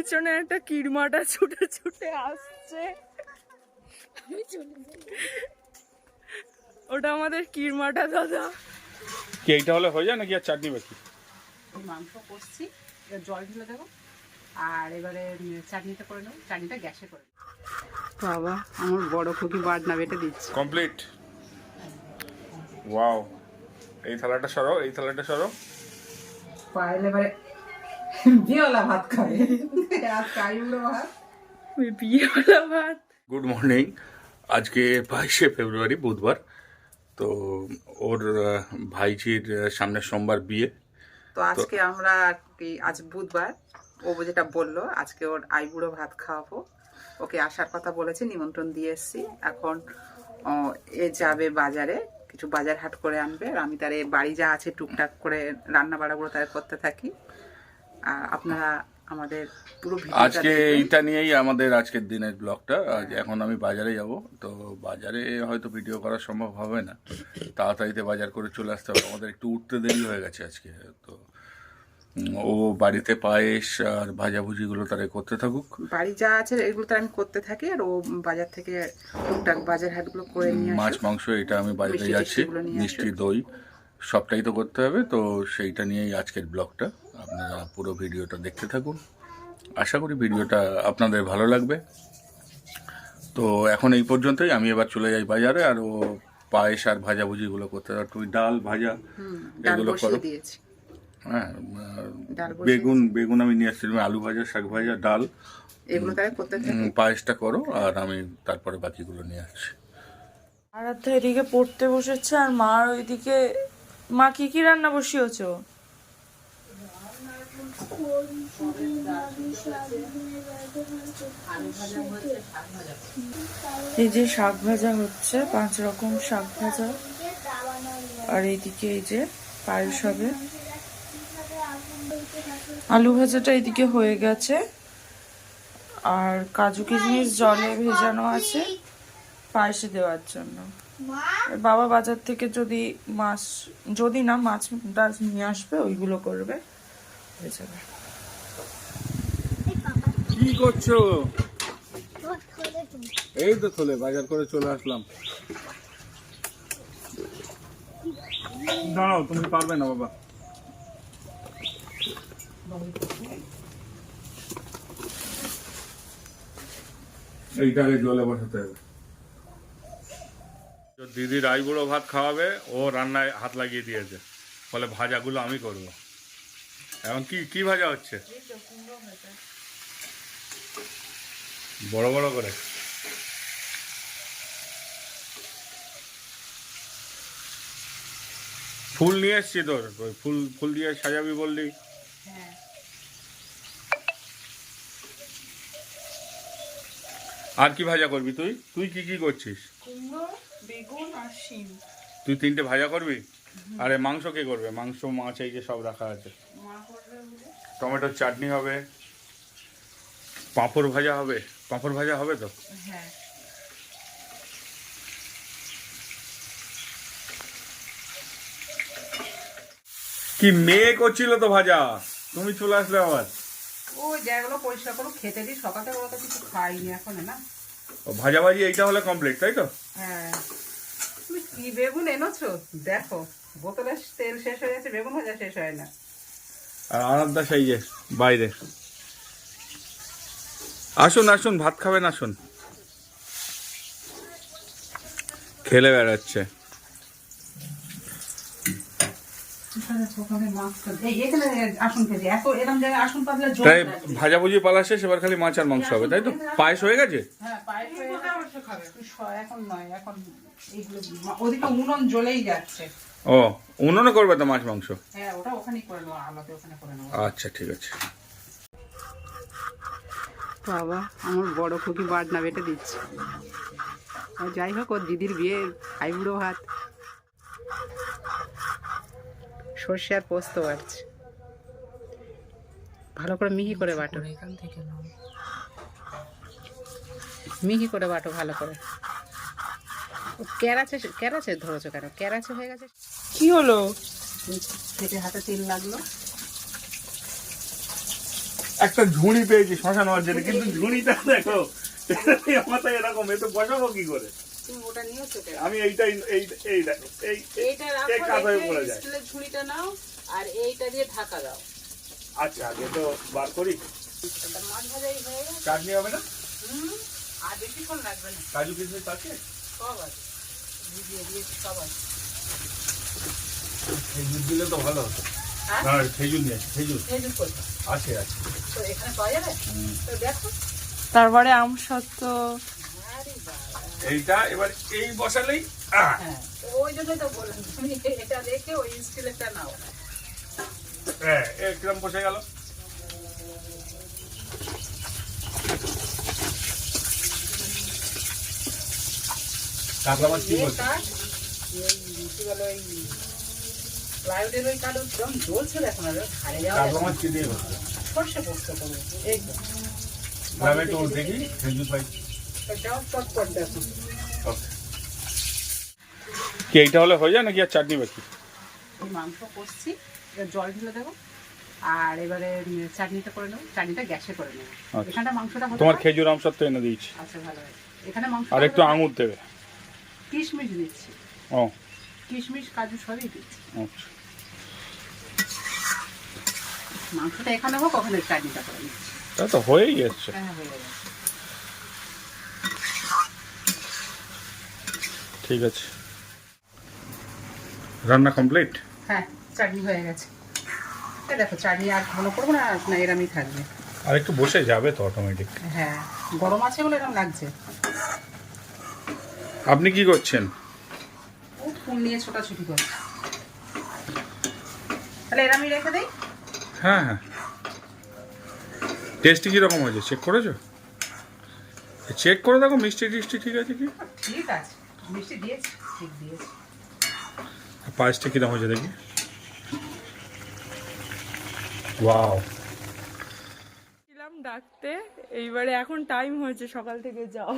পেছনে একটা কিরমাটা ছুটে ছুটে আসছে। ওটা আমাদের কিরমাটা দাদা। কি এইটা হলে হয়ে যায় নাকি আর চাটনি বাকি? মাংস কষছি, জল ঢেলে দেবো আর এবারে চাটনিটা করে নেবো। চাটনিটা গ্যাসে করে বাবা আমার বড় খুকি বাটনা বেটে দিচ্ছে। কমপ্লিট। ওয়াও, এই থালাটা সরো, এই থালাটা সরো। পায়েল এবারে বিয়েওয়ালা ভাত খাবে। আর কাইগুলো ভাত, বিয়েওয়ালা ভাত। Good morning. আজকে 22শে ফেব্রুয়ারি বুধবার। তো ওর ভাইজির সামনের সোমবার বিয়ে। তো আজকে আমরা আজ বুধবার, ও যেটা বললো আজকে ওর আইবুড়ো ভাত খাওয়াবো। ওকে আসার কথা বলেছি, নিমন্ত্রণ দিয়ে এসছি। এখন এ যাবে বাজারে, কিছু বাজার হাট করে আনবে, আর আমি তার বাড়ি যা আছে টুকটাক করে রান্না বাড়াগুলো তার করতে থাকি। আর আপনারা আমাদের পুরো আজকে এইটা নিয়েই আমাদের আজকের দিনের ব্লগটা। এখন আমি বাজারে যাব, তো বাজারে হয়তো ভিডিও করা সম্ভব হবে না, তাড়াতাড়িতে বাজার করে চলে আসতে হবে। আমাদের একটু উঠতে দেরি হয়ে গেছে আজকে। তো ও বাড়িতে পায়েস আর ভাজাভুজিগুলো তারা করতে থাকুক, বাড়ি যা আছে এগুলো তো আমি করতে থাকি, আর ও বাজার থেকে টুকটাক বাজার হাটগুলো করে নিয়ে আসে। মাছ মাংস এটা আমি বাড়িতে যাচ্ছি, মিষ্টি দই সবটাই তো করতে হবে। তো সেইটা নিয়েই আজকের ব্লগটা, আপনারা পুরো ভিডিওটা দেখতে থাকুন। আশা করি ভিডিওটা আপনাদের ভালো লাগবে। তো এখন এই পর্যন্তই, আমি এবার চলে যাই বাজারে, আর ও পায়েস আর ভাজাভুজিগুলো করতে থাক। তুই ডাল ভাজা এগুলো করো। হ্যাঁ, বেগুন আমি নিয়ে আসছিলাম, আলু ভাজা, শাক ভাজা, ডাল এগুলো তাই করতে থাকি। পায়েসটা করো, আর আমি তারপরে বাকিগুলো নিয়ে আসছি। আর তো এদিকে পড়তে বসেছে, আর মার ওইদিকে। মা কি কি রান্না বসিয়েছ? এই যে শাক ভাজা হচ্ছে, 5 রকম শাক ভাজা। আর এইদিকে এই যে পায়েস হবে। আলু ভাজাটা এইদিকে হয়ে গেছে, আর কাজু কিশমিশ জলে ভেজানো আছে পায়েসে দেওয়ার জন্য। বাবা বাজার থেকে যদি না মাছ টাছ নিয়ে আসবে, ওইগুলো করবে, হয়ে যাবে। কি করছো? এই তো থলে বাজার করে চলে আসলাম। দাঁড়াও, তুমি পারবে না বাবা। এইটা আগে জলে বসাতে হবে। দিদির আইবুড়ো ভাত খাওয়াবে, ও রান্নায় হাত লাগিয়ে দিয়েছে, ফলে ভাজাগুলো আমি করব। এখন কি ভাজা হচ্ছে? বড় বড় করে। ফুল নিয়ে এসছি তোর, ফুল দিয়ে সাজাবি বললি। আর কি ভাজা করবি তুই? তুই কি করছিস? কুমড়ো, বেগুন আর শিম। তুই 3টে ভাজা করবি? আরে মাংস কে করবে? মাংস মাছ এই যে সব রাখা আছে। টমেটোর চাটনি হবে, পাঁপড় ভাজা হবে। পাঁপড় ভাজা হবে তো? হ্যাঁ। কি মেয়ে করছিল তো ভাজা, তুমি চলে আসলে আবার। ও জায়গাগুলো পরিষ্কার করো, খেতে দিই। সকালে ওরা তো কিছু খাইনি এখন না। ভাজা ভাজি এইটা হলে কমপ্লিট, তাই তো? হ্যাঁ। তুমি কি বেগুন এনেছো দেখো, বোতলের তেল শেষ হয়ে গেছে, বেগুন ভাজা শেষ হয় না। আর আনন্দা সেই যে বাইরে। আসুন আসুন, ভাত খাবেন, আসুন। খেলে বেড়াচ্ছে। তাই ভাজাভুজি পালা শেষ, এবার খালি মাছ আর মাংস হবে, তাই তো? পায়েস হয়ে গেছে? উনুন জ্বলেই যাচ্ছে। ও, উনুনে করবে তো মাছ মাংস? হ্যাঁ, ওটা ওখানেই করে নেবো, আলাদা ওখানে করে নেবো। আচ্ছা ঠিক আছে। বাবা আমার বড় খুকি বাটনা বেটে দিচ্ছে। যাই হোক, ওর দিদির বিয়ে আইবুড়ো ভাত, সর্ষে আর পোস্ত বাটছে। ভালো করে মিহি করে বাটো, এখান থেকে মিহি করে বাটো ভালো করে। ক্যারাচে ধরেছো কেন? ক্যারাচে হয়ে গেছে। কি হলো? থেকে হাতে তেল লাগলো। একটা ঝুড়ি পেয়েছি শশা নেওয়ার জন্য, কিন্তু ঝুড়িটা দেখো মাথায় এরকম, এ তো বসাবো কি করে? তুমি ওটা নিয়েছো কেন? আমি এইটাই এই দেখো এইটা রাখো, এই কাঁথায় পড়ে যায়। স্টিলের ঝুড়িটা নাও আর এইটা দিয়ে ঢাকা দাও। আচ্ছা আগে তো বার করি। এটা মাছ ভাজাই হয়ে গেছে। চাটনি হবে না? আর বেশিক্ষণ লাগবে না। কাজু কিশমিশ আছে? সব আছে, ভিজিয়ে দিয়েছি, সব আছে। খেজুর দিলে তো ভালো হতো। হ্যাঁ? না খেজুর নিয়ে খেজুর খেজুর কোথায়? আছে আছে। তো এখানে পাওয়া যাবে? তো দেখো। তারপরে আম সত্ত্ব। আরে বাবা। এইটা এবার এই বসালেই হ্যাঁ, তো ওই জন্যই তো বললাম তুমি এটা রেখে ওই স্টিলেরটা নাও। হ্যাঁ কিরম বসে গেল। কাতলা মাছ কি বলছে? কি বলে ওই প্লাইউডের ওই কাঠ একদম জ্বলছে, দেখো না, খাড়ে যাওয়া কাতলা মাছ কি দিয়ে বলছে? সর্ষে পোস্ত করবো। এই গ্রামে তো দেখি খেজুর পাই। যাও চটপট দেখো। কি এইটা হলে হয়ে যায় নাকি আর চাটনি বাকি? এই মাংস কষছি, এবার জল ঢেলে দেবো আর এবারে চাটনিটা করে নেবো। চাটনিটা গ্যাসে করে নেবো। এখানটা মাংসটা হতে তোমার দাও। খেজুর আমসত্ব এনে দিয়েছি। আচ্ছা ভালো হয়। এখানে মাংস আর একটু আঙুর দেবে। কিশমিশ দিচ্ছি, ও কিশমিশ কাজু সবই দিচ্ছি। আচ্ছা। মাংসটা এখানে হোক, ওখানে চাটনিটা করে নিচ্ছি। তা তো হয়েই যাচ্ছে। হ্যাঁ হয়ে গেছে। ঠিক আছে, রান্না কমপ্লিট। হ্যাঁ চাটনি হয়ে গেছে। এই দেখো চাটনি আর ভালো করবো না, না এরমই থাকবে। আর একটু বসে যাবে তো অটোমেটিক। হ্যাঁ গরম আছে বলে এরকম লাগছে। আপনি কি করছেন? ও ফুল নিয়ে ছোটাছুটি করছে। তাহলে এরমই রেখে দেই। হ্যাঁ হ্যাঁ, টেস্টি কীরকম হয়েছে চেক করেছো? চেক করে দেখো মিষ্টি টিষ্টি ঠিক আছে কি। ঠিক আছে, মিষ্টি দিয়েছি, ঠিক দিয়েছি। পায়েসটা কীরকম হয়েছে দেখি। ওয়াও। ছিলাম ডাকতে, এইবারে এখন টাইম হয়েছে সকাল থেকে যাও।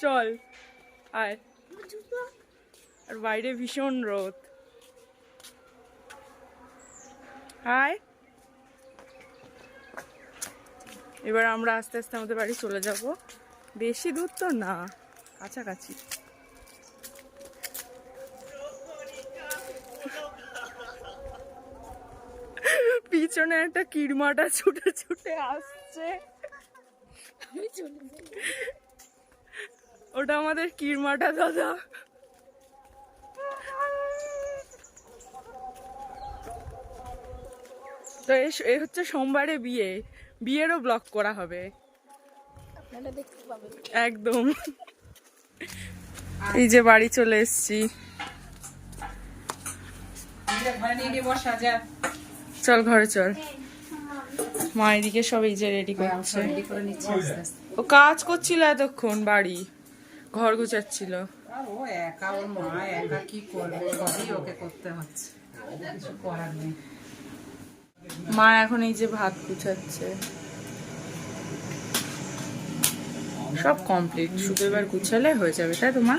চল আয়। আর বাইরে ভীষণ রোদ। হাই। এবার আমরা আস্তে আস্তে আমাদের বাড়ি চলে যাব। বেশি দূর তো না, কাছাকাছি। পিছনে একটা কিরমাটা ছুটে ছুটে আসছে। ওটা আমাদের কিরমাটা দাদা। তো এ হচ্ছে সোমবারে বিয়ে, বিয়েরও ব্লগ করা হবে একদম। এই যে বাড়ি চলে এসছি। ঘরে নিয়ে গিয়ে বসা যা। চল ঘরে চল। মা এদিকে সব এই যে রেডি করছে। রেডি করে নিচ্ছি আস্তে আস্তে। ও কাজ করছিল এতক্ষণ, বাড়ি ঘর গুছাচ্ছিল। আর ও একা, ওর মা একা কি করবে, সবই ওকে করতে হচ্ছে, কিছু করার নেই। মা এখন এই যে ভাত গুছাচ্ছে। সব কমপ্লিট, শুধু এবার গুছালে হয়ে যাবে, তাই তো মা?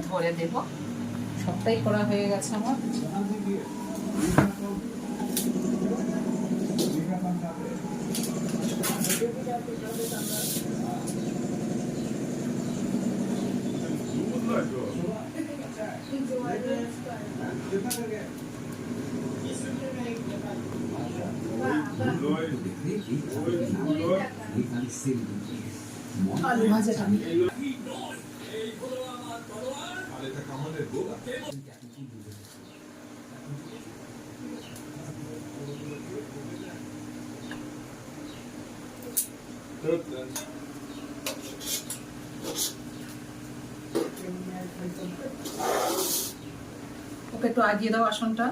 ধরে দেব, সবটাই করা হয়ে গেছে আমার। আলু ভাজাটা ওকে একটু আগিয়ে দাও আসনটা।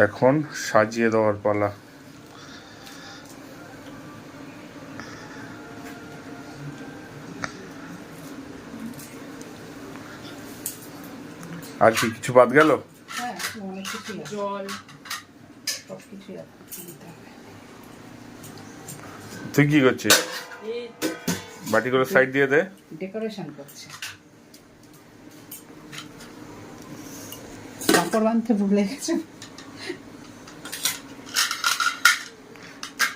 এখন সাজিয়ে দেওয়ার পালা। আর কি কিছু বাদ গেল? হ্যাঁ অনেক কিছু, জল সব কিছুই দিতে হবে। তুই কি করছিস? বাটিগুলো সাইড দিয়ে দে। ডেকোরেশন করছে। পাঁপড় বানতে ভুলে গেছে।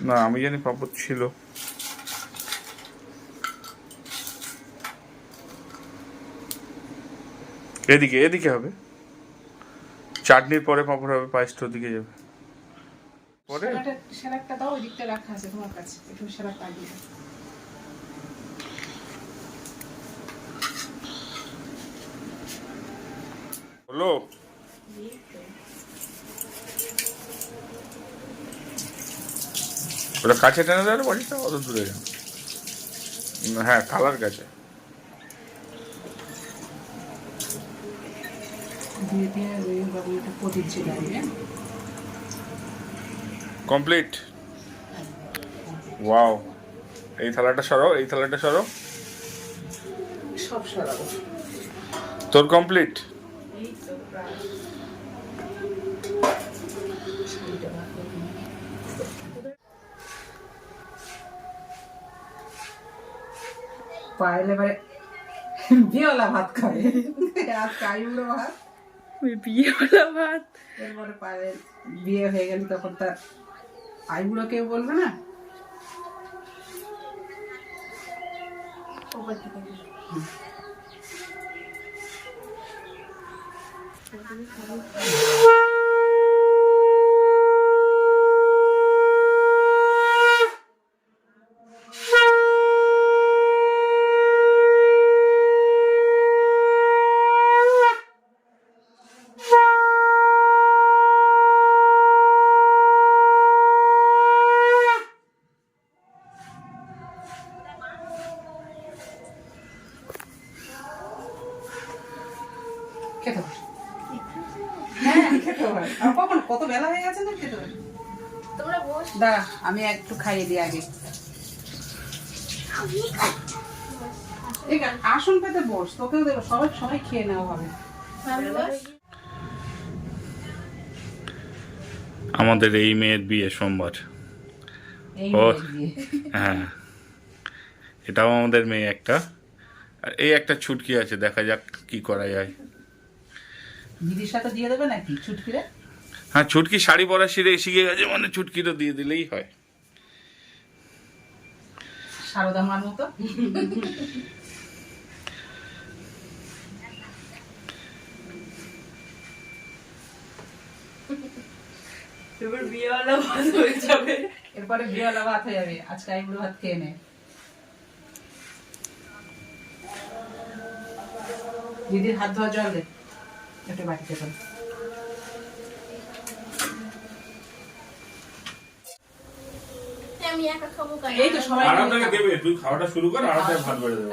না আমি জানি পাপড় ছিল। এদিকে এদিকে হবে, চাটনির পরে পাপড় হবে, পায়েসটা ওদিকে যাবে পরে। স্যালাডটা দাও, ওই দিকটা রাখা আছে তোমার কাছে, একটু স্যালাড পাঠিয়ে দাও। হলো ওটা কাছে টেনে দেওয়ার বাড়িটা অত দূরে যাবে। হ্যাঁ কালার কাছে। দিয়ে দিয়ে ওই বাবুটা প্রদীপ জ্বালিয়ে। কমপ্লিট। ওয়াও, এই থালাটা সরাও, এই থালাটা সরাও। সব সরাবো। তোর কমপ্লিট। এই তো প্রায়। পায়েল এবারে বিয়েওয়ালা ভাত খাবে, আর কাইগুলো ভাত, বিয়েওয়ালা ভাত। এরপরে পায়েল বিয়ে হয়ে গেলে তখন তার আইগুলো কেউ বলবে না। খেতে পারে, হ্যাঁ খেতে পারে। আর কখন কত বেলা হয়ে গেছে না, খেতে পারে। দাঁড়া আমি একটু খাইয়ে দিই আগে। আসন পেতে বস, তোকেও দেবো, সবাই সবাই খেয়ে নেওয়া হবে। আমাদের এই মেয়ের বিয়ে সোমবার। এই ও দিয়ে হ্যাঁ, এটাও আমাদের মেয়ে একটা। আর এই একটা ছুটকি আছে, দেখা যাক কি করা যায়। দিদির সাথে দিয়ে দেবে নাকি ছুটকিরে? হ্যাঁ, ছুটকি শাড়ি পরা শিখে গেছে, মানে ছুটকিটা দিয়ে দিলেই হয়। সারদামার মতো। এবার বিয়েওয়ালা ভাত হয়ে যাবে। এরপরে বিয়েওয়ালা ভাত হয়ে যাবে, আজকে আইগুলো ভাত খেয়ে নে। দিদির হাত ধোয়া জল দে, একটু বাটিতে করে। এই তো সবাই তুই খাওয়াটা শুরু কর, আর ভাত বেড়ে দেবে।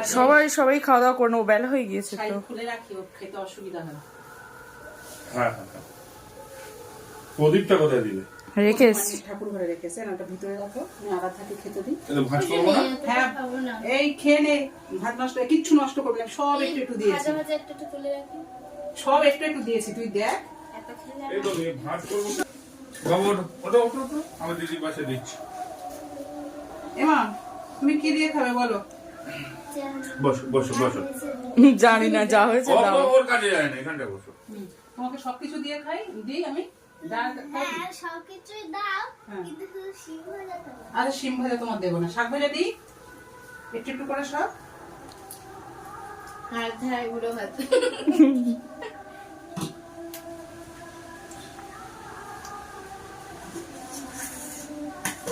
সবাই খাওয়া দাওয়া করে নেবো, বেলা হয়ে গিয়েছে তো। খুলে রাখি, ও খেতে অসুবিধা হয়। হ্যাঁ হ্যাঁ হ্যাঁ। প্রদীপটা কোথায় দিলে? রেখে এসছি। ঠাকুর ঘরে রেখেছে, ওটা ভিতরে রাখো, আমি আবার থাকি খেতে দিই। ভাত করবো না? হ্যাঁ এই খেয়ে নে, ভাত নষ্ট, কিচ্ছু নষ্ট করবি না, সব একটু একটু দিয়েছি, সব একটু একটু দিয়েছি, তুই দেখ। এই তো ভাত করবো। বাবু ওটা ওটা ওটা আমি দিদির পাশে দিচ্ছি। এমা তুমি কি দিয়ে খাবে বলো? বসো বসো বসো। জানি না, যা হয়েছে দাও। ওর কাছে যায় না, এখানটা বসো। তোমাকে সবকিছু দিয়ে খাই, দিই আমি। সবকিছুই দাও, কিন্তু শুধু শিম ভাজা দাও। আরে শিম ভাজা তোমার দেবো না, শাক ভাজা দিই একটু একটু করে সব। আর ধাই গুঁড়ো ভাত।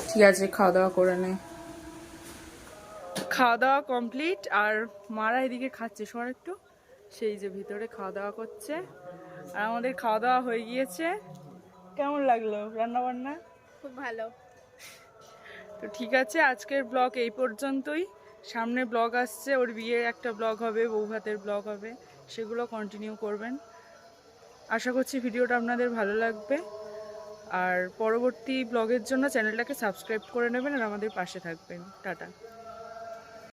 ঠিক আছে, খাওয়া দাওয়া করে নে। খাওয়া দাওয়া কমপ্লিট, আর মারা এদিকে খাচ্ছে সর একটু, সেই যে ভিতরে খাওয়া দাওয়া করছে। আর আমাদের খাওয়া দাওয়া হয়ে গিয়েছে। কেমন লাগলো রান্না বান্না? খুব ভালো। তো ঠিক আছে, আজকের ব্লগ এই পর্যন্তই। সামনে ব্লগ আসছে, ওর বিয়ের একটা ব্লগ হবে, বউ ভাতের ব্লগ হবে, সেগুলো কন্টিনিউ করবেন। আশা করছি ভিডিওটা আপনাদের ভালো লাগবে। আর পরবর্তী ব্লগের জন্য চ্যানেলটাকে সাবস্ক্রাইব করে নেবেন আর আমাদের পাশে থাকবেন। টাটা।